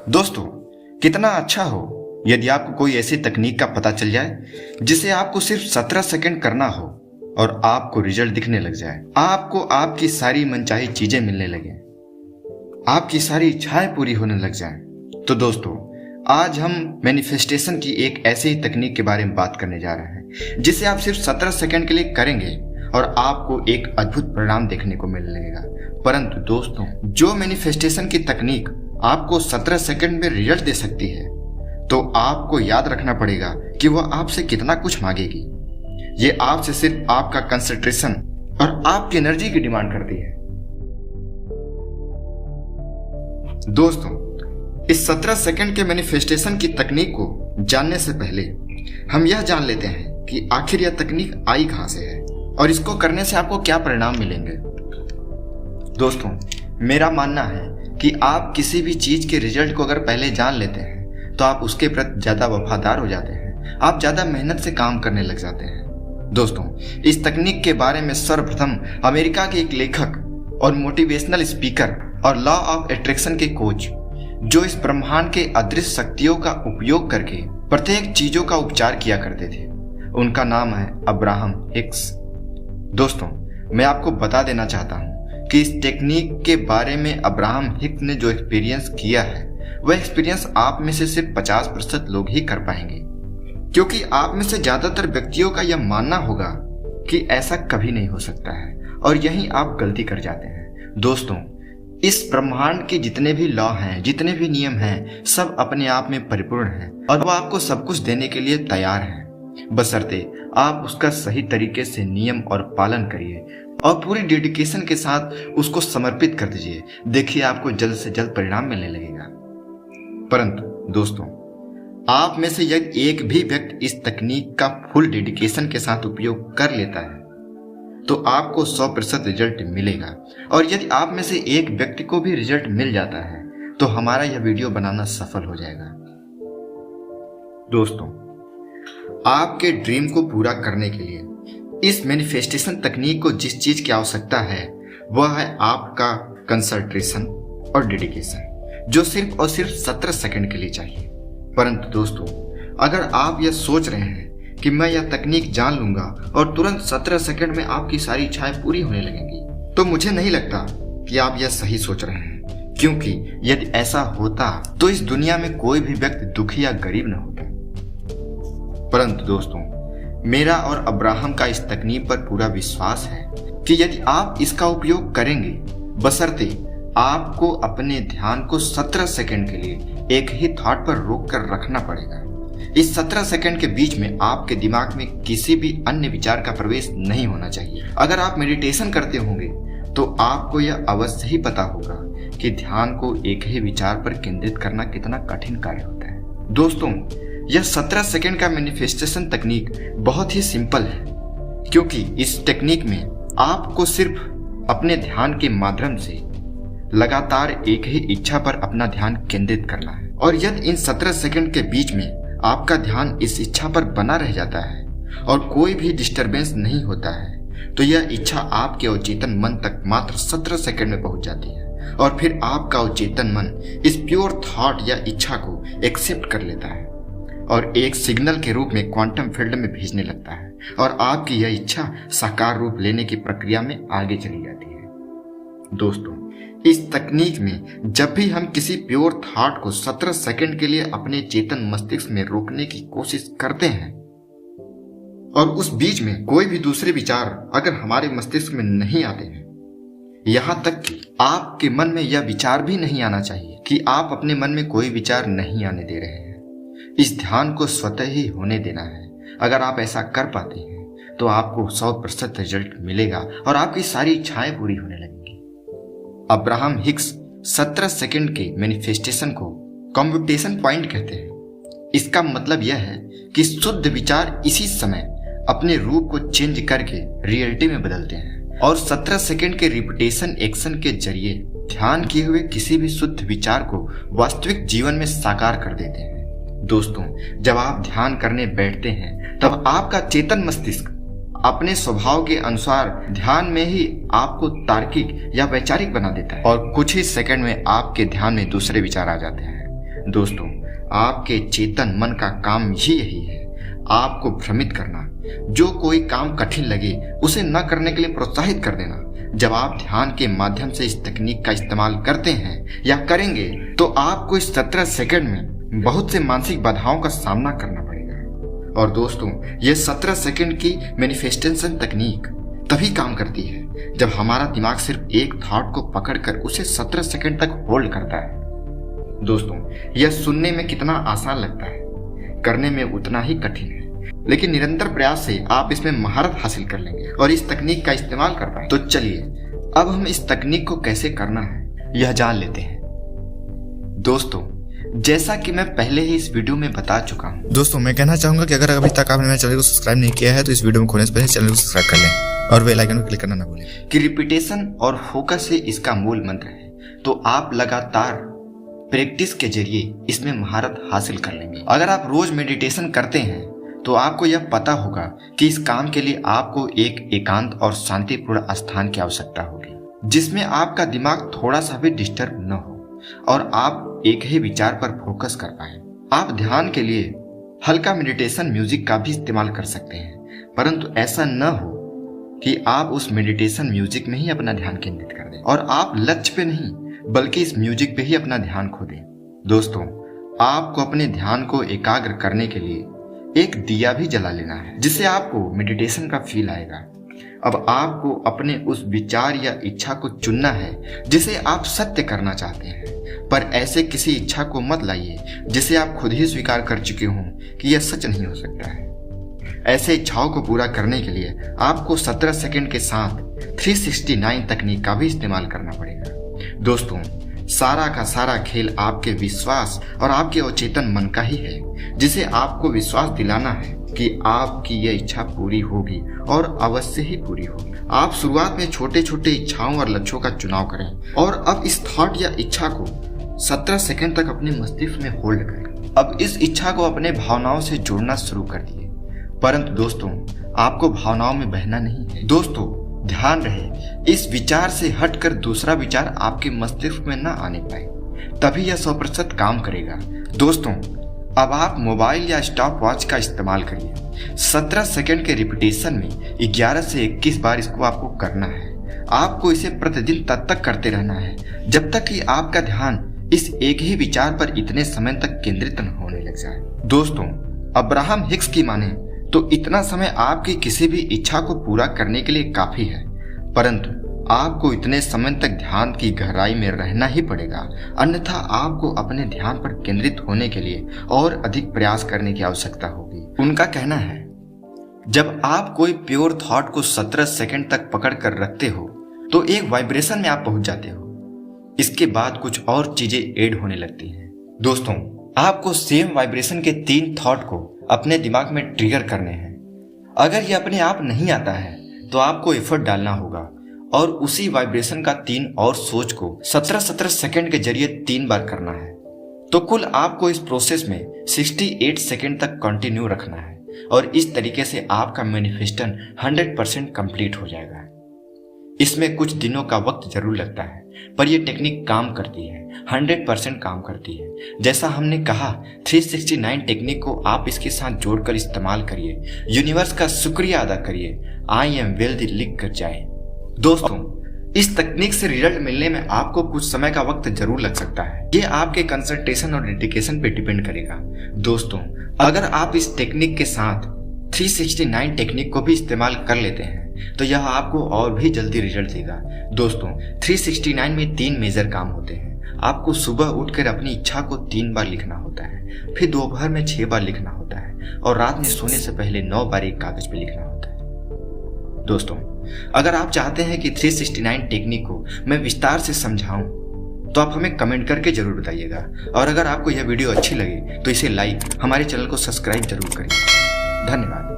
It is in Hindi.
दोस्तों, कितना अच्छा हो यदि आपको कोई ऐसी तकनीक का पता चल जाए जिसे आपको सिर्फ 17 सेकंड करना हो और आपको रिजल्ट दिखने लग जाए। आपको आपकी सारी मनचाही चीजें मिलने लगे, आपकी सारी इच्छाएं पूरी होने लग जाएं। तो दोस्तों, आज हम मैनिफेस्टेशन की एक ऐसी ही तकनीक के बारे में बात करने जा रहे हैं जिसे आप सिर्फ 17 सेकंड के लिए करेंगे और आपको एक अद्भुत परिणाम देखने को मिलने लगेगा। परंतु दोस्तों, जो मैनिफेस्टेशन की तकनीक आपको 17 सेकंड में रिजल्ट दे सकती है, तो आपको याद रखना पड़ेगा कि वह आपसे कितना कुछ मांगेगी। ये आपसे सिर्फ आपका कंसंट्रेशन और आपकी एनर्जी की डिमांड करती है। दोस्तों, इस 17 सेकंड के मैनिफेस्टेशन की तकनीक को जानने से पहले हम यह जान लेते हैं कि आखिर यह तकनीक आई कहां से है और इसको करने से आपको क्या परिणाम मिलेंगे। दोस्तों, मेरा मानना है कि आप किसी भी चीज के रिजल्ट को अगर पहले जान लेते हैं तो आप उसके प्रति ज्यादा वफादार हो जाते हैं, आप ज्यादा मेहनत से काम करने लग जाते हैं। दोस्तों, इस तकनीक के बारे में सर्वप्रथम अमेरिका के एक लेखक और मोटिवेशनल स्पीकर और लॉ ऑफ अट्रैक्शन के कोच, जो इस ब्रह्मांड के अदृश्य शक्तियों का उपयोग करके प्रत्येक चीजों का उपचार किया करते थे, उनका नाम है अब्राहम हिक्स। दोस्तों, मैं आपको बता देना चाहता हूं कि इस टेक्निक के बारे में अब्राहम हिक्स ने जो एक्सपीरियंस किया है, वह एक्सपीरियंस आप में से सिर्फ 50% लोग ही कर पाएंगे, क्योंकि आप में से ज्यादातर व्यक्तियों का यह मानना होगा कि ऐसा कभी नहीं हो सकता है, और यहीं आप गलती कर जाते हैं। दोस्तों, इस ब्रह्मांड के जितने भी लॉ हैं, जितने भी नियम हैं, सब अपने आप में परिपूर्ण हैं और वह आपको सब कुछ देने के लिए तैयार है, बशर्ते आप उसका सही तरीके से नियम और पालन करिए और पूरी डेडिकेशन के साथ उसको समर्पित कर दीजिए। देखिए, आपको जल्द से जल्द परिणाम मिलने लगेगा। परंतु दोस्तों, आप में से यदि एक भी व्यक्ति इस तकनीक का फुल डेडिकेशन के साथ उपयोग कर लेता है तो आपको 100% रिजल्ट मिलेगा, और यदि आप में से एक व्यक्ति को भी रिजल्ट मिल जाता है तो हमारा यह वीडियो बनाना सफल हो जाएगा। दोस्तों, आपके ड्रीम को पूरा करने के लिए इस मैनिफेस्टेशन तकनीक को जिस चीज की आवश्यकता है वह है आपका कंसंट्रेशन और डेडिकेशन, जो सिर्फ और सिर्फ 17 सेकंड के लिए चाहिए। परंतु दोस्तों, अगर आप यह सोच रहे हैं कि मैं यह तकनीक जान लूंगा और तुरंत 17 सेकंड में आपकी सारी इच्छाएं पूरी होने लगेंगी, तो मुझे नहीं लगता कि आप यह सही सोच रहे हैं, क्योंकि यदि ऐसा होता तो इस दुनिया में कोई भी व्यक्ति दुखी या गरीब न होता। परंतु दोस्तों, मेरा और अब्राहम का इस तकनीक पर पूरा विश्वास है कि यदि आप इसका उपयोग करेंगे, बशर्ते आपको अपने ध्यान को 17 सेकंड के लिए एक ही थॉट पर रोक कर रखना पड़ेगा। इस 17 सेकंड के बीच में आपके दिमाग में किसी भी अन्य विचार का प्रवेश नहीं होना चाहिए। अगर आप मेडिटेशन करते होंगे तो आपको यह अवश्य ही पता होगा कि ध्यान को एक ही विचार पर केंद्रित करना कितना कठिन कार्य होता है। दोस्तों, यह 17 सेकंड का मैनिफेस्टेशन तकनीक बहुत ही सिंपल है, क्योंकि इस टेक्निक में आपको सिर्फ अपने ध्यान के माध्यम से लगातार एक ही इच्छा पर अपना ध्यान केंद्रित करना है, और यदि इन 17 सेकंड के बीच में आपका ध्यान इस इच्छा पर बना रह जाता है और कोई भी डिस्टरबेंस नहीं होता है, तो यह इच्छा आपके अवचेतन मन तक मात्र 17 सेकंड में पहुंच जाती है, और फिर आपका अवचेतन मन इस प्योर थॉट या इच्छा को एक्सेप्ट कर लेता है और एक सिग्नल के रूप में क्वांटम फील्ड में भेजने लगता है, और आपकी यह इच्छा साकार रूप लेने की प्रक्रिया में आगे चली जाती है। दोस्तों, इस तकनीक में जब भी हम किसी प्योर थॉट को 17 सेकंड के लिए अपने चेतन मस्तिष्क में रोकने की कोशिश करते हैं, और उस बीच में कोई भी दूसरे विचार अगर हमारे मस्तिष्क में नहीं आते हैं, यहाँ तक कि आपके मन में यह विचार भी नहीं आना चाहिए कि आप अपने मन में कोई विचार नहीं आने दे रहे हैं, इस ध्यान को स्वतः ही होने देना है। अगर आप ऐसा कर पाते हैं तो आपको 100% रिजल्ट मिलेगा और आपकी सारी इच्छाएं पूरी होने लगेंगी। अब्राहम हिक्स 17 सेकंड के मैनिफेस्टेशन को कॉम्प्यूटेशन पॉइंट कहते हैं। इसका मतलब यह है कि शुद्ध विचार इसी समय अपने रूप को चेंज करके रियलिटी में बदलते हैं, और 17 सेकंड के रिपीटेशन एक्शन के जरिए ध्यान किए हुए किसी भी शुद्ध विचार को वास्तविक जीवन में साकार कर देते हैं। दोस्तों, जब आप ध्यान करने बैठते हैं तब आपका चेतन मस्तिष्क अपने स्वभाव के अनुसार ध्यान में ही आपको तार्किक या वैचारिक बना देता है और कुछ ही सेकंड में आपके ध्यान में दूसरे विचार आ जाते हैं दोस्तों, आपके चेतन मन का काम ही यही है, आपको भ्रमित करना। जो कोई काम कठिन लगे उसे न करने के लिए प्रोत्साहित कर देना। जब आप ध्यान के माध्यम से इस तकनीक का इस्तेमाल करते हैं या करेंगे तो आपको इस 17 सेकंड में बहुत से मानसिक बाधाओं का सामना करना पड़ेगा। और दोस्तों, ये 17 सेकंड की मैनिफेस्टेशन तकनीक तभी काम करती है जब हमारा दिमाग सिर्फ एक थॉट को पकड़कर उसे 17 सेकंड तक होल्ड करता है। दोस्तों, यह सुनने में कितना आसान लगता है, करने में उतना ही कठिन है, लेकिन निरंतर प्रयास से आप इसमें महारत हासिल कर लेंगे और इस तकनीक का इस्तेमाल कर पाएंगे। तो चलिए अब हम इस तकनीक को कैसे करना है यह जान लेते हैं। दोस्तों, जैसा कि मैं पहले ही इस वीडियो में बता चुका हूँ। दोस्तों, मैं कहना चाहूंगा कि अगर अभी तक आपने मेरे चैनल को सब्सक्राइब नहीं किया है तो इस वीडियो में खोलने से पहले चैनल को सब्सक्राइब कर लें और बेल आइकन को क्लिक करना ना भूलें कि रिपीटेशन और फोकस ही इसका मूल मंत्र है। तो आप लगातार प्रैक्टिस के जरिए इसमें महारत हासिल कर लेंगे। अगर आप रोज मेडिटेशन करते हैं तो आपको यह पता होगा कि इस काम के लिए आपको एक एकांत और शांतिपूर्ण स्थान की आवश्यकता होगी, जिसमें आपका दिमाग थोड़ा सा भी डिस्टर्ब न हो और आप एक ही विचार पर फोकस कर पाए। आप ध्यान के लिए हल्का मेडिटेशन म्यूजिक का भी इस्तेमाल कर सकते हैं, परंतु ऐसा न हो कि आप उस मेडिटेशन म्यूजिक में ही अपना ध्यान केंद्रित कर दें और आप लक्ष्य पे नहीं बल्कि इस म्यूजिक पे ही अपना ध्यान खो दें। दोस्तों, आपको अपने ध्यान को एकाग्र करने के लिए एक दिया भी जला लेना है, जिससे आपको मेडिटेशन का फील आएगा। अब आपको अपने उस विचार या इच्छा को चुनना है जिसे आप सत्य करना चाहते हैं, पर ऐसे किसी इच्छा को मत लाइए जिसे आप खुद ही स्वीकार कर चुके हों कि यह सच नहीं हो सकता है। ऐसे इच्छाओं को पूरा करने के लिए आपको 17 सेकंड के साथ 369 तकनीक का भी इस्तेमाल करना पड़ेगा। दोस्तों, सारा का सारा खेल आपके विश्वास और आपके अचेतन मन का ही है, जिसे आपको विश्वास दिलाना है कि आपकी यह इच्छा पूरी होगी और अवश्य ही पूरी होगी। आप शुरुआत में छोटे छोटे इच्छाओं और लक्ष्यों का चुनाव करें और अब इस थॉट या इच्छा को 17 सेकंड तक अपने मस्तिष्क में होल्ड करें। अब इस इच्छा को अपने भावनाओं से जोड़ना शुरू कर दिए, परंतु दोस्तों, आपको भावनाओं में बहना नहीं है। दोस्तों, ध्यान रहे इस विचार से हटकर दूसरा विचार आपके मस्तिष्क में न आने पाए, तभी यह 100% काम करेगा। दोस्तों, अब आप मोबाइल या स्टॉप वॉच का इस्तेमाल करिए। 17 सेकंड के रिपीटेशन में 11 से 21 बार इसको आपको करना है। आपको इसे प्रतिदिन तब तक करते रहना है जब तक कि आपका ध्यान इस एक ही विचार पर इतने समय तक केंद्रित न होने लग जाए। दोस्तों, अब्राहम हिक्स की माने तो इतना समय आपकी किसी भी इच्छा को पूरा करने के लिए काफी है, परंतु आपको इतने समय तक ध्यान की गहराई में रहना ही पड़ेगा, अन्यथा आपको अपने ध्यान पर केंद्रित होने के लिए और अधिक प्रयास करने की आवश्यकता होगी। उनका कहना है, जब आप कोई प्योर थॉट को 17 सेकंड तक पकड़ कर रखते हो तो एक वाइब्रेशन में आप पहुंच जाते हो। इसके बाद कुछ और चीजें ऐड होने लगती हैं। दोस्तों, आपको सेम वाइब्रेशन के 3 थॉट को अपने दिमाग में ट्रिगर करने हैं। अगर ये अपने आप नहीं आता है तो आपको एफर्ट डालना होगा और उसी वाइब्रेशन का 3 और सोच को 17 सेकंड के जरिए 3 बार करना है। तो कुल आपको इस प्रोसेस में 68 सेकंड तक कंटिन्यू रखना है और इस तरीके से आपका मैनिफेस्टेशन 100% कंप्लीट हो जाएगा। इसमें कुछ दिनों का वक्त जरूर लगता है, पर यह टेक्निक काम करती है, 100% काम करती है। जैसा हमने कहा, 369 टेक्निक को आप इसके साथ जोड़कर इस्तेमाल करिए, यूनिवर्स का शुक्रिया अदा करिए, आई एम वेल्दी लिख कर जाए। दोस्तों, इस तकनीक से रिजल्ट मिलने में आपको कुछ समय का वक्त जरूर लग सकता है। ये आपके कंसंट्रेशन और डेडिकेशन पे डिपेंड करेगा। दोस्तों, अगर आप इस टेक्निक के साथ 369 टेक्निक को भी इस्तेमाल कर लेते हैं तो यह आपको और भी जल्दी रिजल्ट देगा। दोस्तों, 369 में 3 मेजर काम होते हैं। आपको सुबह उठकर अपनी इच्छा को 3 बार लिखना होता है, फिर दोपहर में 6 बार लिखना होता है और रात में सोने से पहले 9 बार एक कागज पे लिखना होता है। दोस्तों, अगर आप चाहते हैं कि 369 टेक्निक को मैं विस्तार से समझाऊं तो आप हमें कमेंट करके जरूर बताइएगा, और अगर आपको यह वीडियो अच्छी लगे तो इसे लाइक, हमारे चैनल को सब्सक्राइब जरूर करिए। धन्यवाद।